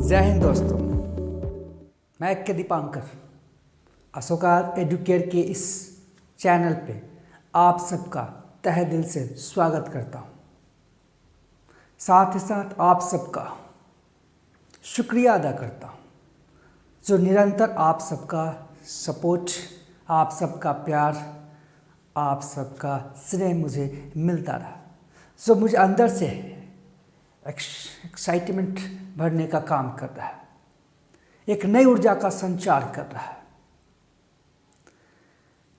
जय हिंद दोस्तों, मैं के दीपांकर अशोकार एडुकेयर के इस चैनल पे आप सबका तहे दिल से स्वागत करता हूँ। साथ ही साथ आप सबका शुक्रिया अदा करता हूँ जो निरंतर आप सबका सपोर्ट, आप सबका प्यार, आप सबका स्नेह मुझे मिलता रहा, जो मुझे अंदर से एक्साइटमेंट भरने का काम कर रहा है, एक नई ऊर्जा का संचार कर रहा है।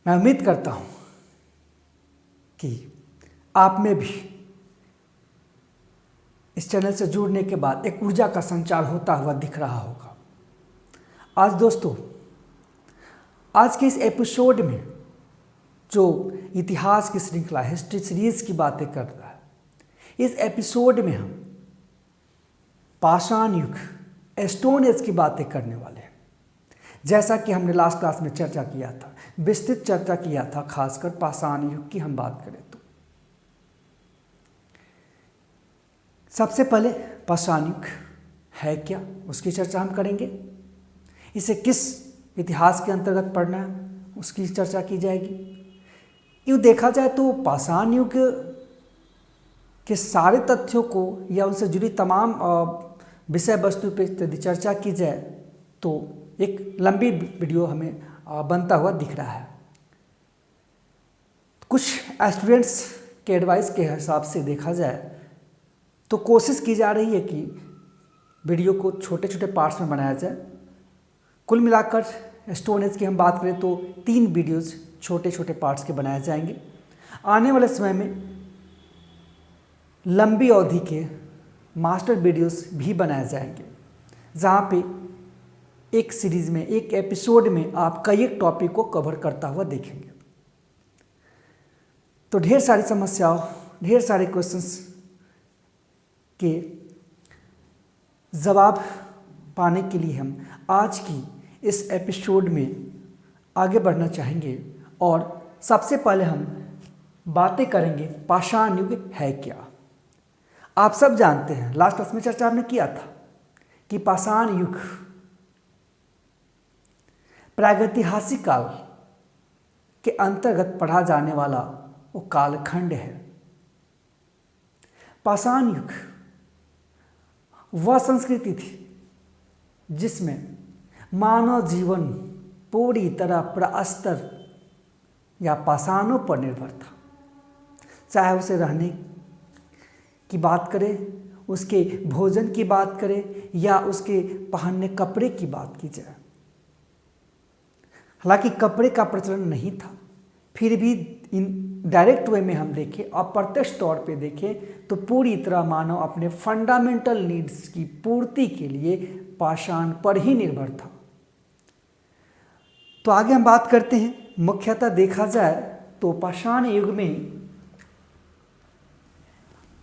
मैं उम्मीद करता हूँ कि आप में भी इस चैनल से जुड़ने के बाद एक ऊर्जा का संचार होता हुआ दिख रहा होगा। आज दोस्तों, आज के इस एपिसोड में जो इतिहास की श्रृंखला हिस्ट्री सीरीज की बातें कर रहा है, इस एपिसोड में हम पाषाण युग स्टोन एज की बातें करने वाले हैं। जैसा कि हमने लास्ट क्लास में चर्चा किया था, विस्तृत चर्चा किया था, खासकर पाषाण युग की हम बात करें तो सबसे पहले पाषाण युग है क्या, उसकी चर्चा हम करेंगे। इसे किस इतिहास के अंतर्गत पढ़ना है, उसकी चर्चा की जाएगी। यूँ देखा जाए तो पाषाण युग के सारे तथ्यों को या उनसे जुड़ी तमाम विषय वस्तु पे यदि चर्चा की जाए तो एक लंबी वीडियो हमें बनता हुआ दिख रहा है। कुछ स्टूडेंट्स के एडवाइस के हिसाब से देखा जाए तो कोशिश की जा रही है कि वीडियो को छोटे छोटे पार्ट्स में बनाया जाए। कुल मिलाकर स्टोन एज की हम बात करें तो 3 वीडियोज़ छोटे छोटे पार्ट्स के बनाए जाएंगे। आने वाले समय में लंबी अवधि के मास्टर वीडियोस भी बनाए जाएंगे, जहाँ पे एक सीरीज़ में, एक एपिसोड में आप कई एक टॉपिक को कवर करता हुआ देखेंगे। तो ढेर सारी समस्याओं, ढेर सारे क्वेश्चंस के जवाब पाने के लिए हम आज की इस एपिसोड में आगे बढ़ना चाहेंगे। और सबसे पहले हम बातें करेंगे पाषाण युग है क्या। आप सब जानते हैं, लास्ट क्लास में चर्चा हमने किया था कि पाषाण युग प्रागैतिहासिक काल के अंतर्गत पढ़ा जाने वाला वो कालखंड है। पाषाण युग वह संस्कृति थी जिसमें मानव जीवन पूरी तरह प्रस्तर या पाषाणों पर निर्भर था। चाहे उसे रहने की बात करें, उसके भोजन की बात करें या उसके पहनने कपड़े की बात की जाए। हालांकि कपड़े का प्रचलन नहीं था, फिर भी डायरेक्ट वे में हम देखें, अप्रत्यक्ष तौर पे देखें तो पूरी तरह मानव अपने फंडामेंटल नीड्स की पूर्ति के लिए पाषाण पर ही निर्भर था। तो आगे हम बात करते हैं। मुख्यतः देखा जाए तो पाषाण युग में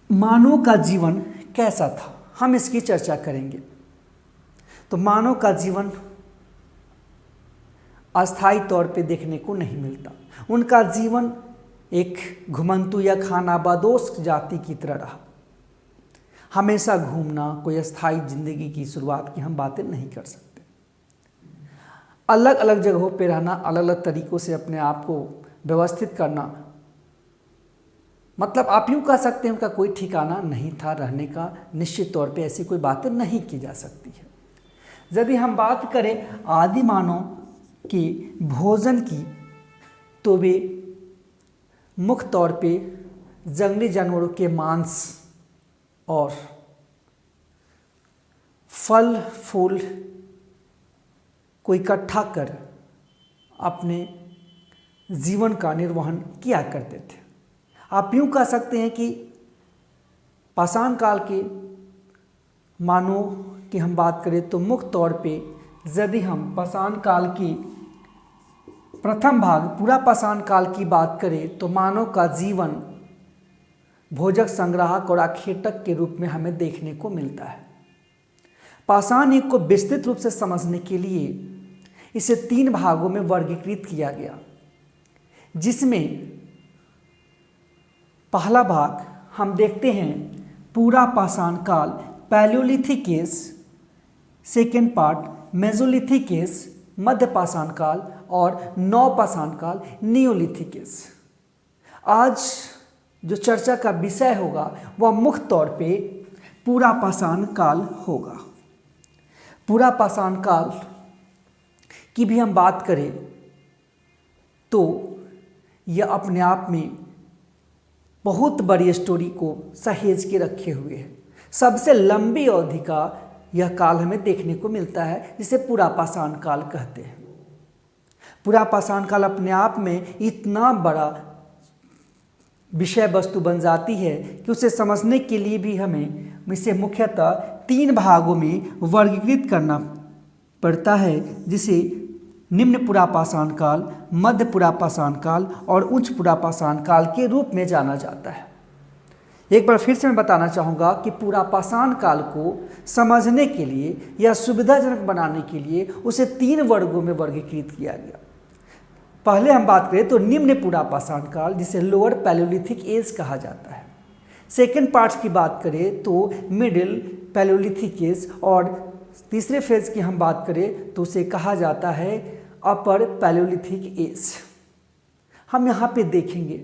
मानव का जीवन कैसा था, हम इसकी चर्चा करेंगे। तो मानव का जीवन अस्थायी तौर पे देखने को नहीं मिलता। उनका जीवन एक घुमंतु या खानाबदोश जाति की तरह रहा। हमेशा घूमना, कोई अस्थायी जिंदगी की शुरुआत की हम बातें नहीं कर सकते। अलग अलग जगहों पे रहना, अलग अलग तरीक़ों से अपने आप को व्यवस्थित करना, मतलब आप यूँ कह सकते हैं उनका कोई ठिकाना नहीं था रहने का। निश्चित तौर पे ऐसी कोई बातें नहीं की जा सकती है। यदि हम बात करें आदि मानव की भोजन की, तो वे मुख्य तौर पे जंगली जानवरों के मांस और फल फूल को इकट्ठा कर अपने जीवन का निर्वहन किया करते थे। आप यूँ कह सकते हैं कि पाषाण काल के मानव की हम बात करें तो मुख्य तौर पे यदि हम पाषाण काल की प्रथम भाग, पूरा पाषाण काल की बात करें तो मानव का जीवन भोजक, संग्राहक और आखेटक के रूप में हमें देखने को मिलता है। पाषाण युग को विस्तृत रूप से समझने के लिए इसे 3 भागों में वर्गीकृत किया गया, जिसमें पहला भाग हम देखते हैं पूरा पाषाण काल Paleolithic age second part Mesolithic age, मध्य पाषाण काल, और नवपाषाण काल, नियोलिथिक एज। आज जो चर्चा का विषय होगा वह मुख्य तौर पे पूरा पाषाण काल होगा। पूरा पाषाण काल की भी हम बात करें तो यह अपने आप में बहुत बड़ी स्टोरी को सहेज के रखे हुए है। सबसे लंबी अवधि का यह काल हमें देखने को मिलता है जिसे पूरा पाषाण काल कहते हैं। पूरा पाषाण काल अपने आप में इतना बड़ा विषय वस्तु बन जाती है कि उसे समझने के लिए भी हमें इसे मुख्यतः 3 भागों में वर्गीकृत करना पड़ता है, जिसे निम्न पुरा पाषाण काल, मध्य पुरा पाषाण काल और उच्च पुरा पाषाण काल के रूप में जाना जाता है। एक बार फिर से मैं बताना चाहूँगा कि पूरा पाषाण काल को समझने के लिए या सुविधाजनक बनाने के लिए उसे 3 वर्गों में वर्गीकृत किया गया। पहले हम बात करें तो निम्न पुरा पाषाण काल, जिसे लोअर पैलियोलिथिक एज कहा जाता है। सेकेंड पार्ट की बात करें तो मिडिल पैलियोलिथिक एज, और तीसरे फेज की हम बात करें तो उसे कहा जाता है अपर पैलियोलिथिक एज। हम यहाँ पे देखेंगे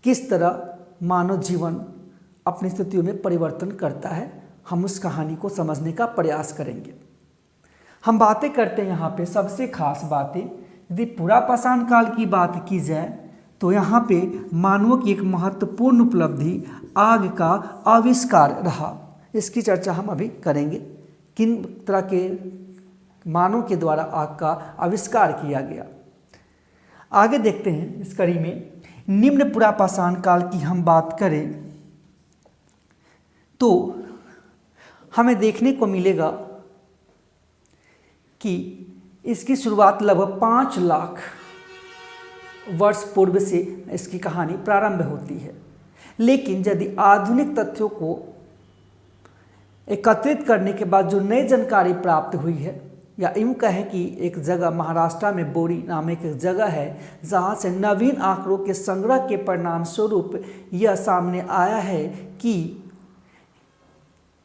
किस तरह मानव जीवन अपनी स्थितियों में परिवर्तन करता है। हम उस कहानी को समझने का प्रयास करेंगे। हम बातें करते हैं यहाँ पे सबसे खास बातें। यदि पूरा पाषाण काल की बात की जाए तो यहाँ पे मानवों की एक महत्वपूर्ण उपलब्धि आग का आविष्कार रहा। इसकी चर्चा हम अभी करेंगे, किन तरह के मानव के द्वारा आग का आविष्कार किया गया। आगे देखते हैं इस कड़ी में। निम्न पुरा पाषाण काल की हम बात करें तो हमें देखने को मिलेगा कि इसकी शुरुआत लगभग 5 लाख वर्ष पूर्व से इसकी कहानी प्रारंभ होती है। लेकिन यदि आधुनिक तथ्यों को एकत्रित करने के बाद जो नई जानकारी प्राप्त हुई है, या यूँ कहें कि एक जगह महाराष्ट्र में बोरी नामक एक जगह है जहाँ से नवीन आंकड़ों के संग्रह के परिणाम स्वरूप यह सामने आया है कि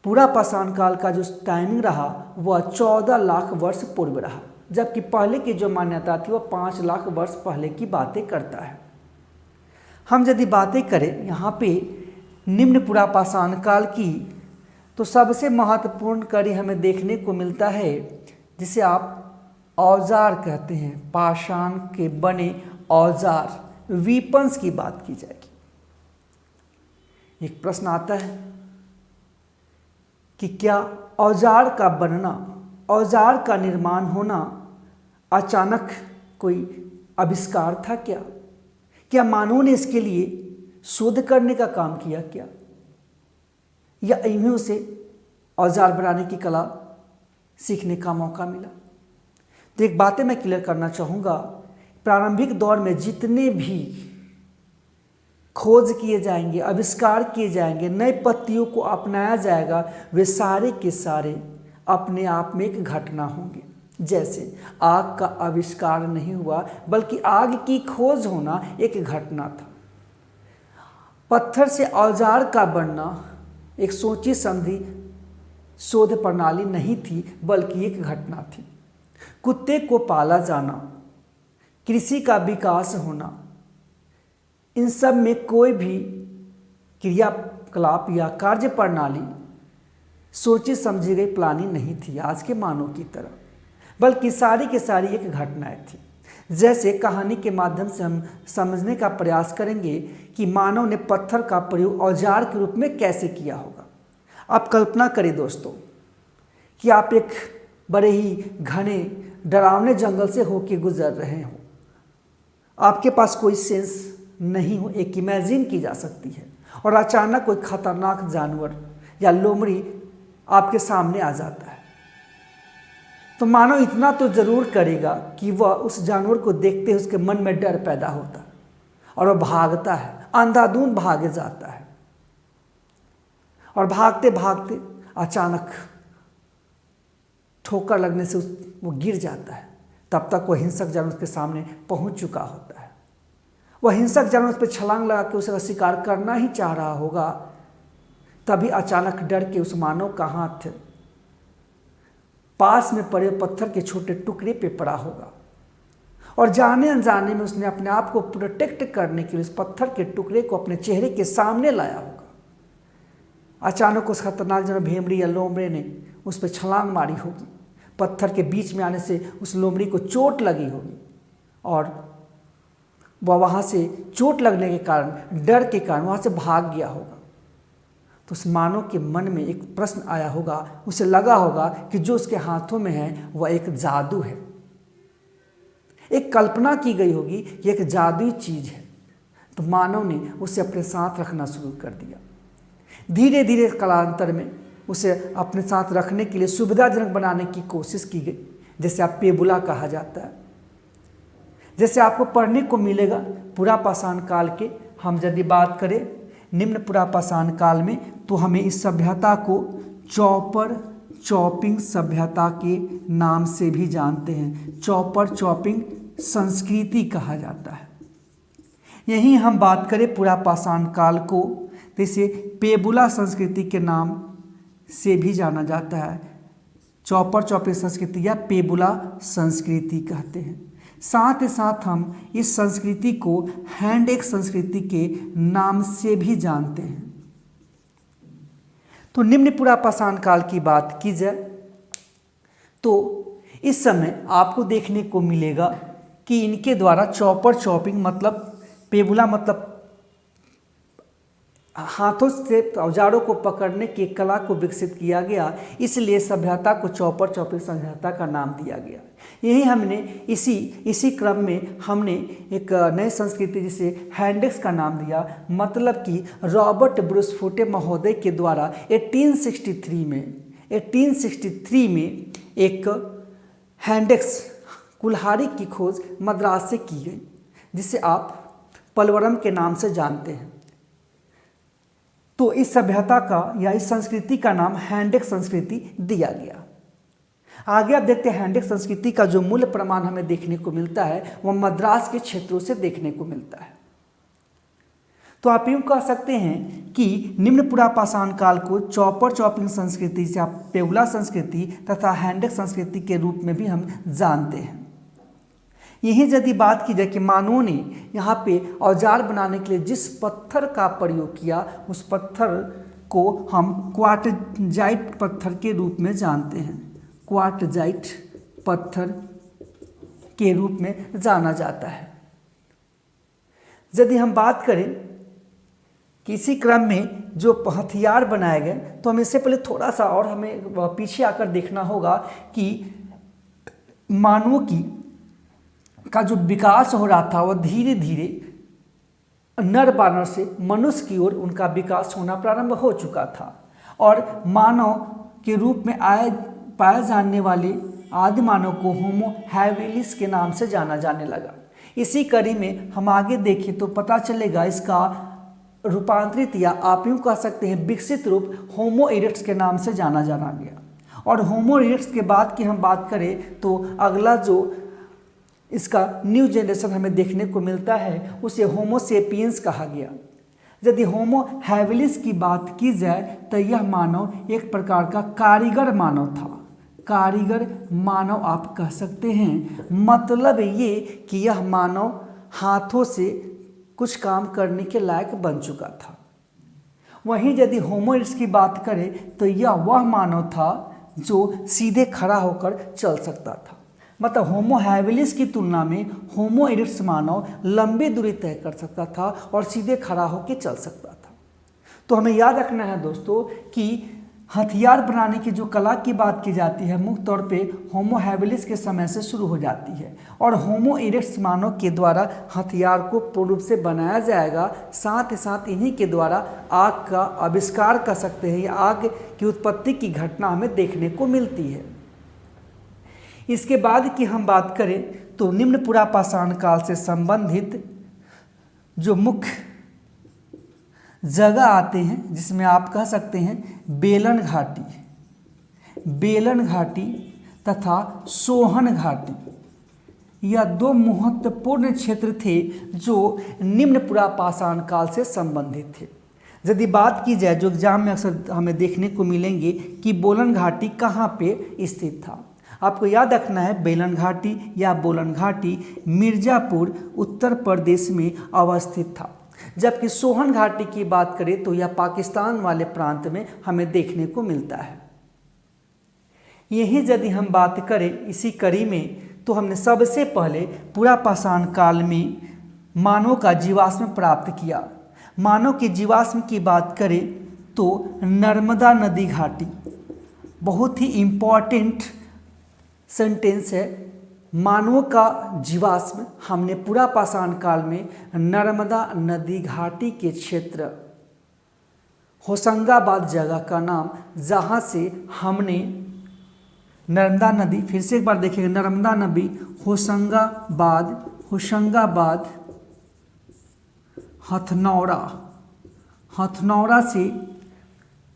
पूरा पाषाण काल का जो टाइमिंग रहा वह 14 लाख वर्ष पूर्व रहा, जबकि पहले की जो मान्यता थी वह 5 लाख वर्ष पहले की बातें करता है। हम यदि बातें करें यहाँ पे निम्न पुरा पाषाण काल की तो सबसे महत्वपूर्ण कड़ी हमें देखने को मिलता है जिसे आप औजार कहते हैं। पाषाण के बने औजार, वीपन्स की बात की जाएगी। एक प्रश्न आता है कि क्या औजार का बनना, औजार का निर्माण होना अचानक कोई आविष्कार था क्या? क्या मानव ने इसके लिए शोध करने का काम किया क्या, या इन्हीं से औजार बनाने की कला सीखने का मौका मिला? तो एक बातें मैं क्लियर करना चाहूँगा। प्रारंभिक दौर में जितने भी खोज किए जाएंगे, आविष्कार किए जाएंगे, नए पद्धतियों को अपनाया जाएगा, वे सारे के सारे अपने आप में एक घटना होंगे। जैसे आग का आविष्कार नहीं हुआ बल्कि आग की खोज होना एक घटना था। पत्थर से औजार का बनना एक सोची समझी शोध प्रणाली नहीं थी बल्कि एक घटना थी। कुत्ते को पाला जाना, कृषि का विकास होना, इन सब में कोई भी क्रियाकलाप या कार्य प्रणाली सोची समझी गई प्लानिंग नहीं थी आज के मानव की तरह, बल्कि सारी की सारी एक घटनाएं थी। जैसे कहानी के माध्यम से हम समझने का प्रयास करेंगे कि मानव ने पत्थर का प्रयोग औजार के रूप में कैसे किया होगा। आप कल्पना करें दोस्तों कि आप एक बड़े ही घने डरावने जंगल से होके गुजर रहे हो, आपके पास कोई सेंस नहीं हो, एक इमेजिन की जा सकती है, और अचानक कोई खतरनाक जानवर या लोमड़ी आपके सामने आ जाता है, तो मानव इतना तो जरूर करेगा कि वह उस जानवर को देखते ही उसके मन में डर पैदा होता है और वह भागता है, अंधाधुंध भागे जाता है, और भागते भागते अचानक ठोकर लगने से वो गिर जाता है। तब तक वह हिंसक जानवर उसके सामने पहुंच चुका होता है। वह हिंसक जानवर उस पर छलांग लगा के उसका शिकार करना ही चाह रहा होगा, तभी अचानक डर के उस मानव का हाथ पास में पड़े पत्थर के छोटे टुकड़े पे पड़ा होगा और जाने अनजाने में उसने अपने आप को प्रोटेक्ट करने के लिए उस पत्थर के टुकड़े को अपने चेहरे के सामने लाया होगा। अचानक उस खतरनाक जनों भेमड़ी या लोमड़े ने उस पर छलांग मारी होगी, पत्थर के बीच में आने से उस लोमड़ी को चोट लगी होगी और वह वहाँ से चोट लगने के कारण, डर के कारण वहाँ से भाग गया होगा। तो उस मानव के मन में एक प्रश्न आया होगा, उसे लगा होगा कि जो उसके हाथों में है वह एक जादू है। एक कल्पना की गई होगी कि एक जादुई चीज़ है। तो मानव ने उसे अपने साथ रखना शुरू कर दिया। धीरे धीरे कालांतर में उसे अपने साथ रखने के लिए सुविधाजनक बनाने की कोशिश की गई, जैसे आप पेबुला कहा जाता है। जैसे आपको पढ़ने को मिलेगा पुरापाषाण काल के, हम यदि बात करें निम्न पुरापाषाण काल में, तो हमें इस सभ्यता को चॉपर चॉपिंग सभ्यता के नाम से भी जानते हैं। चॉपर चॉपिंग संस्कृति कहा जाता है। यहीं हम बात करें पुरापाषाण काल को, तो इसे पेबुला संस्कृति के नाम से भी जाना जाता है। चॉपर चॉपिंग संस्कृति या पेबुला संस्कृति कहते हैं। साथ ही साथ हम इस संस्कृति को हैंड एक्स संस्कृति के नाम से भी जानते हैं। तो निम्न पुरापाषाण काल की बात की जाए तो इस समय आपको देखने को मिलेगा कि इनके द्वारा चॉपर चॉपिंग मतलब पेबुला मतलब हाथों से औजारों को पकड़ने की कला को विकसित किया गया, इसलिए सभ्यता को चॉपर चॉपिंग सभ्यता का नाम दिया गया। यही हमने इसी क्रम में हमने एक नई संस्कृति जिसे हैंडेक्स का नाम दिया, मतलब कि रॉबर्ट ब्रूसफोर्टे महोदय के द्वारा 1863 में एक हैंडेक्स कुल्हाड़ी की खोज मद्रास से की गई, जिसे आप पलवरम के नाम से जानते हैं। तो इस सभ्यता का या इस संस्कृति का नाम हैंडेक्स संस्कृति दिया गया। आगे आप देखते हैं हैंडेक्स संस्कृति का जो मूल प्रमाण हमें देखने को मिलता है वह मद्रास के क्षेत्रों से देखने को मिलता है। तो आप यूँ कह सकते हैं कि निम्न पुरापाषाण काल को चॉपर चॉपिंग संस्कृति से आप पेबुला संस्कृति तथा हैंडेक्स संस्कृति के रूप में भी हम जानते हैं। यही यदि बात की जाए कि मानवों ने यहाँ पे औजार बनाने के लिए जिस पत्थर का प्रयोग किया, उस पत्थर को हम क्वार्टजाइट पत्थर के रूप में जानते हैं। क्वार्टजाइट पत्थर के रूप में जाना जाता है। यदि हम बात करें कि इसी क्रम में जो हथियार बनाए गए, तो हमें इससे पहले थोड़ा सा और हमें पीछे आकर देखना होगा कि मानवों का जो विकास हो रहा था वह धीरे धीरे नर बानर से मनुष्य की ओर उनका विकास होना प्रारंभ हो चुका था और मानव के रूप में पाए जाने वाले आदि मानव को होमो हैबिलिस के नाम से जाना जाने लगा। इसी कड़ी में हम आगे देखें तो पता चलेगा इसका रूपांतरित या आप यूँ कह सकते हैं विकसित रूप होमो इरेक्टस के नाम से जाना गया। और होमो इरेक्टस के बाद की हम बात करें तो अगला जो इसका न्यू जनरेशन हमें देखने को मिलता है उसे होमो सेपियंस कहा गया। यदि होमो हैबिलिस की बात की जाए तो यह मानव एक प्रकार का कारीगर मानव था। कारीगर मानव आप कह सकते हैं, मतलब ये कि यह मानव हाथों से कुछ काम करने के लायक बन चुका था। वहीं यदि होमो इरेक्टस की बात करें तो यह वह मानव था जो सीधे खड़ा होकर चल सकता था। मतलब होमो हैबिलिस की तुलना में होमो इरेक्टस मानव लंबी दूरी तय कर सकता था और सीधे खड़ा होकर चल सकता था। तो हमें याद रखना है दोस्तों कि हथियार बनाने की जो कला की बात की जाती है मुख्य तौर पे होमो हैबिलिस के समय से शुरू हो जाती है और होमो इरेक्टस मानव के द्वारा हथियार को पूर्ण रूप से बनाया जाएगा। साथ ही साथ इन्हीं के द्वारा आग का आविष्कार कर सकते हैं या आग की उत्पत्ति की घटना हमें देखने को मिलती है। इसके बाद की हम बात करें तो निम्न पुरापाषाण काल से संबंधित जो मुख्य जगह आते हैं जिसमें आप कह सकते हैं बेलन घाटी तथा सोहन घाटी, यह दो महत्वपूर्ण क्षेत्र थे जो निम्न पुरापाषाण काल से संबंधित थे। यदि बात की जाए जो एग्जाम में अक्सर हमें देखने को मिलेंगे कि बोलन घाटी कहाँ पे स्थित था, आपको याद रखना है बेलन घाटी या बोलन घाटी मिर्ज़ापुर उत्तर प्रदेश में अवस्थित था। जबकि सोहन घाटी की बात करें तो यह पाकिस्तान वाले प्रांत में हमें देखने को मिलता है। यही यदि हम बात करें इसी कड़ी में तो हमने सबसे पहले पुरापाषाण काल में मानव का जीवाश्म प्राप्त किया। मानव के जीवाश्म की बात करें तो नर्मदा नदी घाटी, बहुत ही इम्पॉर्टेंट सेंटेंस है। मानव का जीवाश्म हमने पुरापाषाण काल में नर्मदा नदी घाटी के क्षेत्र होशंगाबाद जगह का नाम, जहाँ से हमने नर्मदा नदी, फिर से एक बार देखेंगे, नर्मदा नदी होशंगाबाद हथनौरा से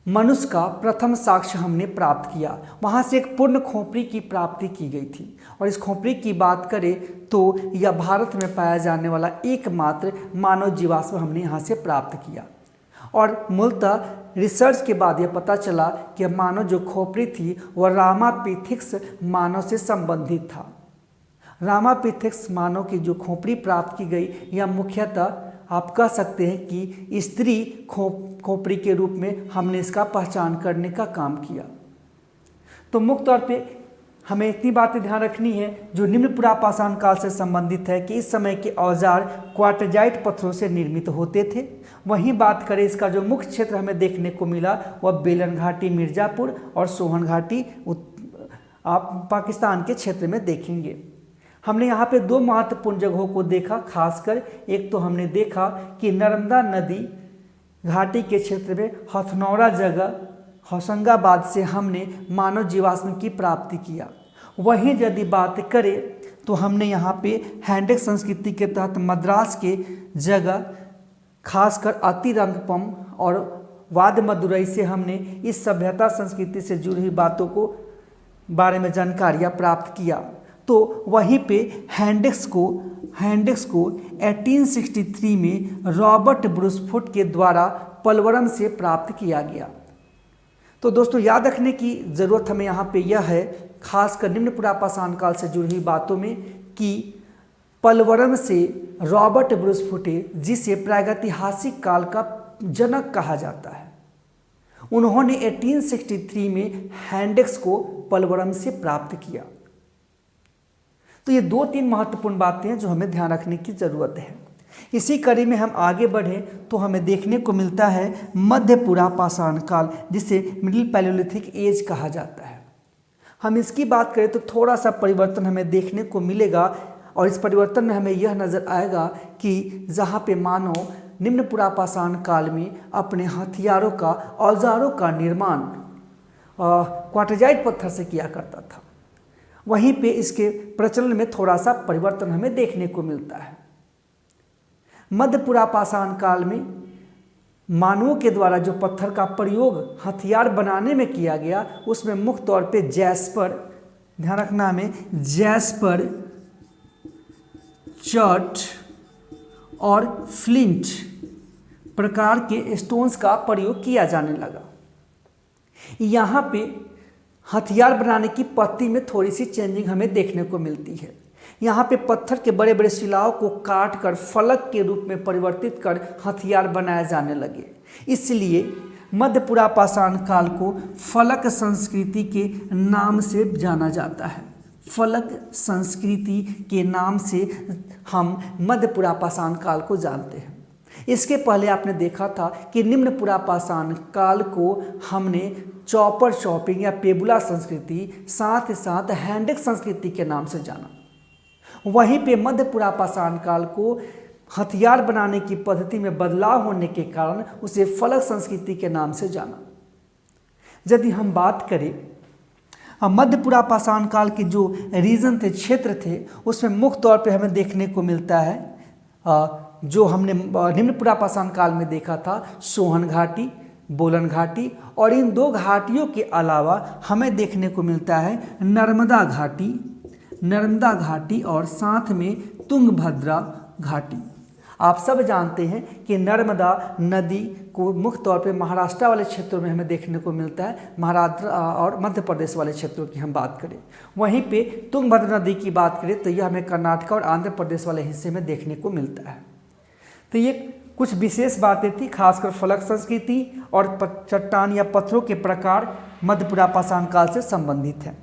मनुष्य का प्रथम साक्ष्य हमने प्राप्त किया। वहाँ से एक पूर्ण खोपड़ी की प्राप्ति की गई थी। और इस खोपड़ी की बात करें तो यह भारत में पाया जाने वाला एकमात्र मानव जीवाश्म हमने यहाँ से प्राप्त किया। और मूलतः रिसर्च के बाद यह पता चला कि मानव जो खोपड़ी थी वह रामापिथिक्स मानव से संबंधित था। रामापिथिक्स मानव की जो खोपड़ी प्राप्त की गई, यह मुख्यतः आप कह सकते हैं कि स्त्री खोपड़ी के रूप में हमने इसका पहचान करने का काम किया। तो मुख्य तौर पे हमें इतनी बातें ध्यान रखनी है जो निम्न पुरापाषाण काल से संबंधित है कि इस समय के औजार क्वार्टजाइट पत्थरों से निर्मित होते थे। वहीं बात करें इसका जो मुख्य क्षेत्र हमें देखने को मिला वह बेलन घाटी मिर्ज़ापुर और सोहन घाटी आप पाकिस्तान के क्षेत्र में देखेंगे। हमने यहाँ पे दो महत्वपूर्ण जगहों को देखा, खासकर एक तो हमने देखा कि नर्मदा नदी घाटी के क्षेत्र में हथनौरा जगह होशंगाबाद से हमने मानव जीवाश्म की प्राप्ति किया। वहीं यदि बात करें तो हमने यहाँ पे हैंडेक संस्कृति के तहत मद्रास के जगह खासकर अतिरंगपम और वाद मदुरई से हमने इस सभ्यता संस्कृति से जुड़ी हुई बातों को बारे में जानकारियाँ प्राप्त किया। तो वहीं पे हैंडेक्स को 1863 में रॉबर्ट ब्रूसफुट के द्वारा पलवरम से प्राप्त किया गया। तो दोस्तों याद रखने की ज़रूरत हमें यहाँ पे यह है, खासकर निम्न पुरापाषाण काल से जुड़ी हुई बातों में, कि पलवरम से रॉबर्ट ब्रूसफुटे, जिसे प्रागैतिहासिक काल का जनक कहा जाता है, उन्होंने 1863 में हैंडेक्स को पलवरम से प्राप्त किया। तो ये दो तीन महत्वपूर्ण बातें हैं जो हमें ध्यान रखने की ज़रूरत है। इसी कड़ी में हम आगे बढ़ें तो हमें देखने को मिलता है मध्य पुरापाषाण काल, जिसे मिडिल पैलियोलिथिक एज कहा जाता है। हम इसकी बात करें तो थोड़ा सा परिवर्तन हमें देखने को मिलेगा, और इस परिवर्तन में हमें यह नज़र आएगा कि जहाँ पे मानव निम्न पुरापाषाण काल में अपने हथियारों का, औजारों का निर्माण क्वार्टजाइट पत्थर से किया करता था, वहीं पे इसके प्रचलन में थोड़ा सा परिवर्तन हमें देखने को मिलता है। मध्य पुरापाषाण काल में मानवों के द्वारा जो पत्थर का प्रयोग हथियार बनाने में किया गया, उसमें मुख्य तौर पे जैस्पर, ध्यान रखना हमें, जैस्पर, चर्ट और फ्लिंट प्रकार के स्टोन्स का प्रयोग किया जाने लगा। यहाँ पे हथियार बनाने की पद्धति में थोड़ी सी चेंजिंग हमें देखने को मिलती है। यहाँ पे पत्थर के बड़े बड़े शिलाओं को काट कर फलक के रूप में परिवर्तित कर हथियार बनाए जाने लगे। इसलिए मध्य पुरापाषाण काल को फलक संस्कृति के नाम से जाना जाता है। फलक संस्कृति के नाम से हम मध्य पुरापाषाण काल को जानते हैं। इसके पहले आपने देखा था कि निम्न पुरापाषाण काल को हमने चॉपर चॉपिंग या पेबुला संस्कृति, साथ ही साथ हैंडेक संस्कृति के नाम से जाना। वहीं पे मध्य पुरापाषाण काल को हथियार बनाने की पद्धति में बदलाव होने के कारण उसे फलक संस्कृति के नाम से जाना। यदि हम बात करें मध्य पुरापाषाण काल के जो रीजन थे, क्षेत्र थे, उसमें मुख्य तौर पे हमें देखने को मिलता है जो हमने निम्न पुरापाषाण काल में देखा था, सोहन घाटी, बोलन घाटी, और इन दो घाटियों के अलावा हमें देखने को मिलता है नर्मदा घाटी और साथ में तुंगभद्रा घाटी। आप सब जानते हैं कि नर्मदा नदी को मुख्य तौर पे महाराष्ट्र वाले क्षेत्रों में हमें देखने को मिलता है, महाराष्ट्र और मध्य प्रदेश वाले क्षेत्रों की हम बात करें। वहीं पे तुंगभद्रा नदी की बात करें तो यह हमें कर्नाटक और आंध्र प्रदेश वाले हिस्से में देखने को मिलता है। तो ये कुछ विशेष बातें थी, खासकर फलक संस्कृति और चट्टान या पत्थरों के प्रकार मध्य पुरापाषाण काल से संबंधित है।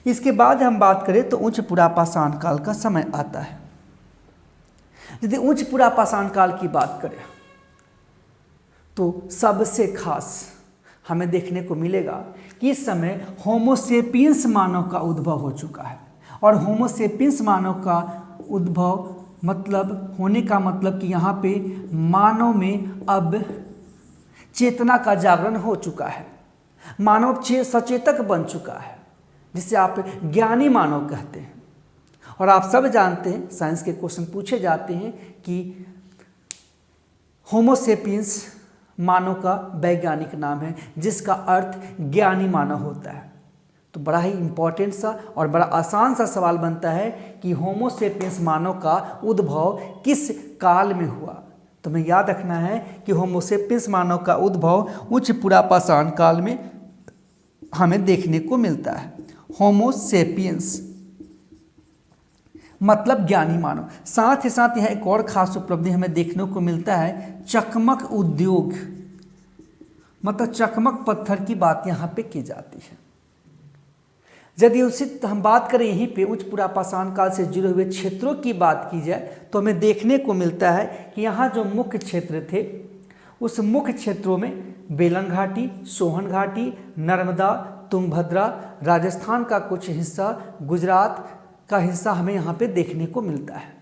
इसके बाद हम बात करें तो उच्च पुरापाषाण काल का समय आता है। यदि उच्च पुरापाषाण काल की बात करें तो सबसे खास हमें देखने को मिलेगा कि इस समय होमोसेपियंस मानव का उद्भव हो चुका है। और होमोसेपियंस मानव का उद्भव मतलब होने का मतलब कि यहाँ पे मानव में अब चेतना का जागरण हो चुका है, मानव सचेतक बन चुका है, जिसे आप ज्ञानी मानव कहते हैं। और आप सब जानते हैं, साइंस के क्वेश्चन पूछे जाते हैं कि होमोसेपियंस मानव का वैज्ञानिक नाम है जिसका अर्थ ज्ञानी मानव होता है। तो बड़ा ही इंपॉर्टेंट सा और बड़ा आसान सा सवाल बनता है कि होमोसेपियंस मानव का उद्भव किस काल में हुआ। तो हमें याद रखना है कि होमोसेपियंस मानव का उद्भव उच्च पुरापाषाण काल में हमें देखने को मिलता है। होमोसेपियंस मतलब ज्ञानी मानव। साथ ही साथ यह एक और खास उपलब्धि हमें देखने को मिलता है, चकमक उद्योग, मतलब चकमक पत्थर की बात यहाँ पे की जाती है। यदि उसी हम बात करें यहीं पे उच्च पुरापाषाण काल से जुड़े हुए क्षेत्रों की बात की जाए तो हमें देखने को मिलता है कि यहाँ जो मुख्य क्षेत्र थे उस मुख्य क्षेत्रों में बेलन घाटी, सोहन घाटी, नर्मदा, तुंगभद्रा, राजस्थान का कुछ हिस्सा, गुजरात का हिस्सा हमें यहाँ पे देखने को मिलता है।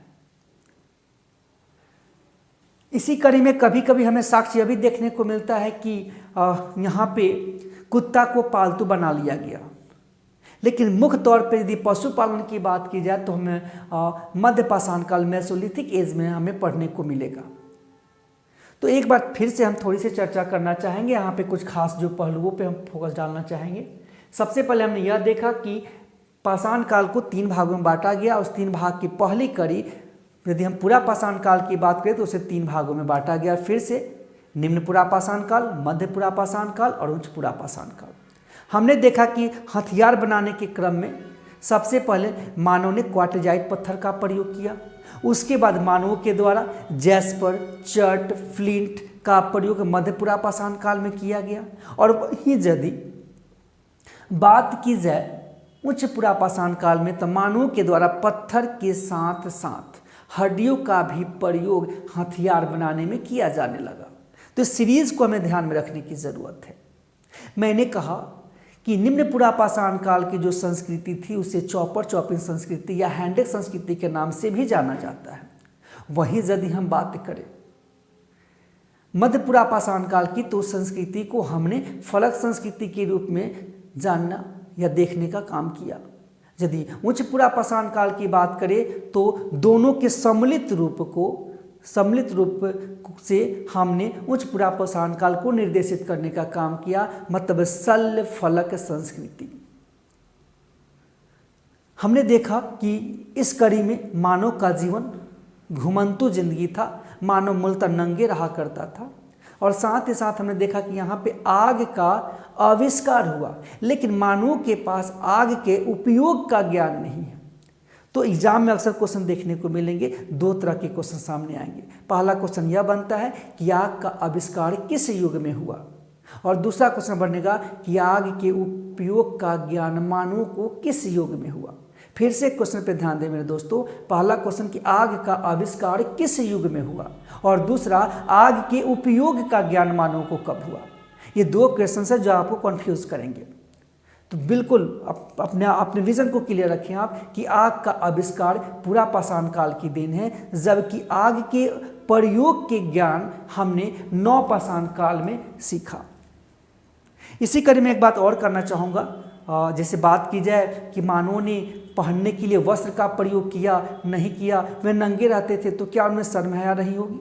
इसी कड़ी में कभी कभी हमें साक्ष्य यह भी देखने को मिलता है कि यहाँ पे कुत्ता को पालतू बना लिया गया। लेकिन मुख्य तौर पे यदि पशुपालन की बात की जाए तो हमें मध्य पाषाण काल मेसोलिथिक एज में हमें पढ़ने को मिलेगा। तो एक बार फिर से हम थोड़ी सी चर्चा करना चाहेंगे, यहाँ पे कुछ खास जो पहलुओं पे हम फोकस डालना चाहेंगे। सबसे पहले हमने यह देखा कि पाषाण काल को 3 भागों में बांटा गया। उस 3 भाग की पहली कड़ी यदि हम पुरापाषाण काल की बात करें तो उसे 3 भागों में बांटा गया, फिर से निम्न पुरापाषाण काल, मध्य पुरापाषाण काल और उच्च पुरापाषाण काल। हमने देखा कि हथियार बनाने के क्रम में सबसे पहले मानव ने क्वार्टजाइट पत्थर का प्रयोग किया। उसके बाद मानवों के द्वारा जैस्पर, चर्ट, फ्लिंट का प्रयोग मध्य पुरापाषाण काल में किया गया। और वहीं यदि बात की जाए उच्च पुरापाषाण काल में तो मानवों के द्वारा पत्थर के साथ साथ हड्डियों का भी प्रयोग हथियार बनाने में किया जाने लगा। तो इस सीरीज को हमें ध्यान में रखने की ज़रूरत है। मैंने कहा कि निम्न पुरापाषाण काल की जो संस्कृति थी उसे चॉपर चॉपिंग संस्कृति या हैंडेक संस्कृति के नाम से भी जाना जाता है। वहीं यदि हम बात करें मध्य पुरापाषाण काल की तो संस्कृति को हमने फलक संस्कृति के रूप में जानना या देखने का काम किया। यदि उच्च पुरापाषाण काल की बात करें तो दोनों के सम्मिलित रूप से हमने उच्च पुरापाषाण काल को निर्देशित करने का काम किया, मतलब शल्य फलक संस्कृति। हमने देखा कि इस कड़ी में मानव का जीवन घुमंतु जिंदगी था, मानव मूलतः नंगे रहा करता था। और साथ ही साथ हमने देखा कि यहाँ पे आग का आविष्कार हुआ, लेकिन मानवों के पास आग के उपयोग का ज्ञान नहीं है। तो एग्जाम में अक्सर क्वेश्चन देखने को मिलेंगे, 2 तरह के क्वेश्चन सामने आएंगे। पहला क्वेश्चन यह बनता है कि आग का आविष्कार किस युग में हुआ, और दूसरा क्वेश्चन बनेगा कि आग के उपयोग का ज्ञान मानवों को किस युग में हुआ। फिर से क्वेश्चन पे ध्यान दें मेरे दोस्तों, पहला क्वेश्चन कि आग का आविष्कार किस युग में हुआ, और दूसरा आग के उपयोग का ज्ञान मानवों को कब हुआ। ये 2 क्वेश्चन है जो आपको कंफ्यूज करेंगे। तो बिल्कुल अपने विजन को क्लियर रखें आप कि आग का आविष्कार पुरापाषाण काल की देन है, जबकि आग के प्रयोग के ज्ञान हमने नवपाषाण काल में सीखा। इसी कड़ी में एक बात और करना चाहूँगा, जैसे बात की जाए कि मानवों ने पहनने के लिए वस्त्र का प्रयोग किया नहीं किया, वे नंगे रहते थे, तो क्या उनमें शर्म हया नहीं होगी।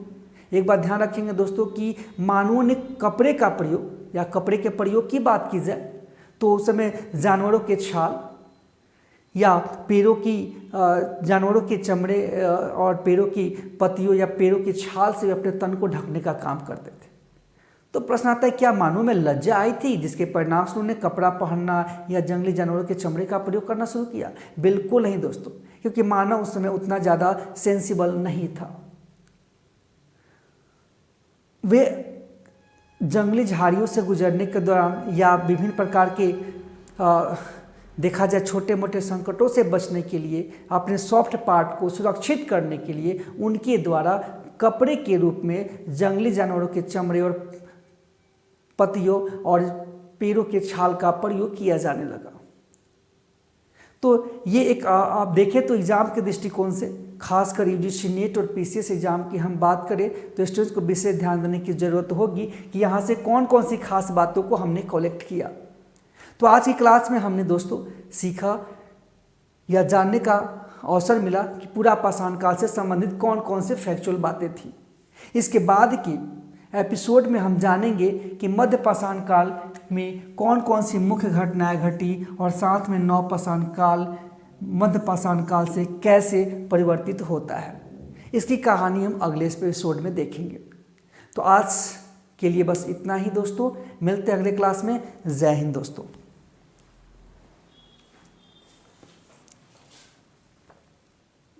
एक बात ध्यान रखेंगे दोस्तों कि मानवों ने कपड़े का प्रयोग या कपड़े के प्रयोग की बात की जाए तो उस समय जानवरों के छाल या पैरों की जानवरों के चमड़े और पैरों की पत्तियों या पैरों की छाल से अपने तन को ढकने का काम करते थे। तो प्रश्न आता है, क्या मानव में लज्जा आई थी जिसके परिणाम से उन्होंने कपड़ा पहनना या जंगली जानवरों के चमड़े का प्रयोग करना शुरू किया? बिल्कुल नहीं दोस्तों, क्योंकि मानव उस समय उतना ज़्यादा सेंसिबल नहीं था। वे जंगली झाड़ियों से गुजरने के दौरान या विभिन्न प्रकार के देखा जाए छोटे मोटे संकटों से बचने के लिए, अपने सॉफ्ट पार्ट को सुरक्षित करने के लिए उनके द्वारा कपड़े के रूप में जंगली जानवरों के चमड़े और पत्तियों और पैरों के छाल का प्रयोग किया जाने लगा। तो ये एक आप देखें तो एग्जाम के दृष्टिकोण से, खासकर यूजीसी नेट और पीसीएस एग्जाम की हम बात करें तो स्टूडेंट्स को विशेष ध्यान देने की ज़रूरत होगी कि यहाँ से कौन कौन सी खास बातों को हमने कलेक्ट किया। तो आज की क्लास में हमने दोस्तों सीखा या जानने का अवसर मिला कि पूरा पाषाण काल से संबंधित कौन कौन से फैक्चुअल बातें थी। इसके बाद की एपिसोड में हम जानेंगे कि मध्य पाषाण काल में कौन कौन सी मुख्य घटनाएं घटी और साथ में नव पाषाण काल मध्य पाषाण काल से कैसे परिवर्तित होता है। इसकी कहानी हम अगले एपिसोड में देखेंगे। तो आज के लिए बस इतना ही दोस्तों, मिलते हैं अगले क्लास में। जय हिंद दोस्तों।